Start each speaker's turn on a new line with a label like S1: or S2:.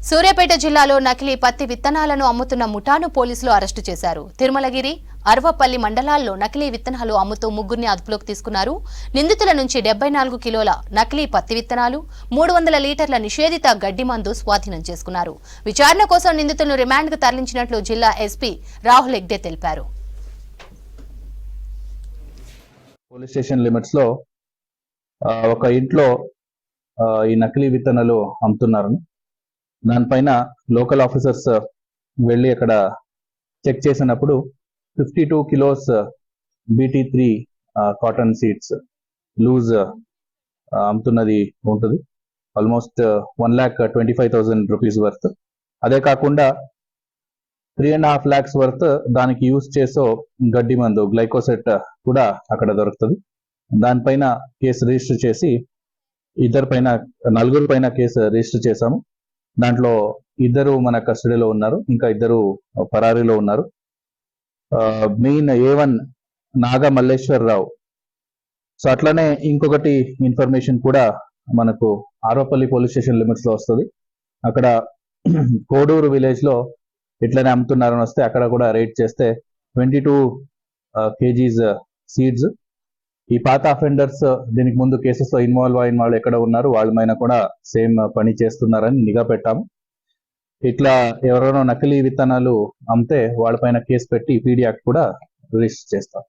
S1: సూర్యాపేట జిల్లాలో నకిలీ పత్తి విత్తనాలను అమ్ముతున్న ముఠాను పోలీసులు అరెస్టు చేశారు. తిరుమలగిరి, అర్వపల్లి మండలాల్లో నకిలీ విత్తనాలు అమ్ముతూ ముగ్గురిని అదుపులోకి తీసుకున్నారు. నిందితుల నుంచి 74 కిలోల నకిలీ పత్తి విత్తనాలు, 300 లీటర్ల నిషేధిత గడ్డి మందు స్వాధీనం చేసుకున్నారు. విచారణ కోసం నిందితులను రిమాండ్కు తరలించినట్లు జిల్లా ఎస్పీ రాహుల్ హెగ్డే తెలిపారు.
S2: పోలీస్ స్టేషన్ లిమిట్స్ లో ఒక ఇంట్లో ఈ నకిలీ విత్తనాలు అమ్ముతున్నారు. దానిపైన లోకల్ ఆఫీసర్స్ వెళ్ళి అక్కడ చెక్ చేసినప్పుడు 52 kilos BT3 cotton seeds loose అమ్ముతున్నది ఉంటుంది. Almost 1,25,000 rupees worth. అదే కాకుండా 3.5 lakhs వర్త్ దానికి యూజ్ చేసే గడ్డి మందు గ్లైకోసెట్ కూడా అక్కడ దొరుకుతుంది. దానిపైన కేసు రిజిస్టర్ చేసి నలుగురు పైన కేసు రిజిస్టర్ చేశాము. దాంట్లో 2 మన కస్టడీలో ఉన్నారు, ఇంకా 2 పరారీలో ఉన్నారు. Main A1 Naga Malleswara Rao. So అట్లనే ఇంకొకటి ఇన్ఫర్మేషన్ కూడా మనకు ఆరోపల్లి పోలీస్ స్టేషన్ లిమిట్స్ లో వస్తుంది. అక్కడ కోడూరు విలేజ్ లో ఇట్లనే అమ్ముతున్నారని వస్తే అక్కడ కూడా రైడ్ చేస్తే 22 kgs సీడ్స్. ఈ పాత అఫెండర్స్ దీనికి ముందు కేసెస్ లో ఇన్వాల్వ్ అయిన వాళ్ళు ఎక్కడ ఉన్నారు, వాళ్ళ పైన కూడా సేమ్ పని చేస్తున్నారని నిఘా పెట్టాము. ఇట్లా ఎవరైనా నకిలీ విత్తనాలు అమ్మితే వాళ్ళపైన కేసు పెట్టి PD యాక్ట్ కూడా రిజిస్టర్ చేస్తాం.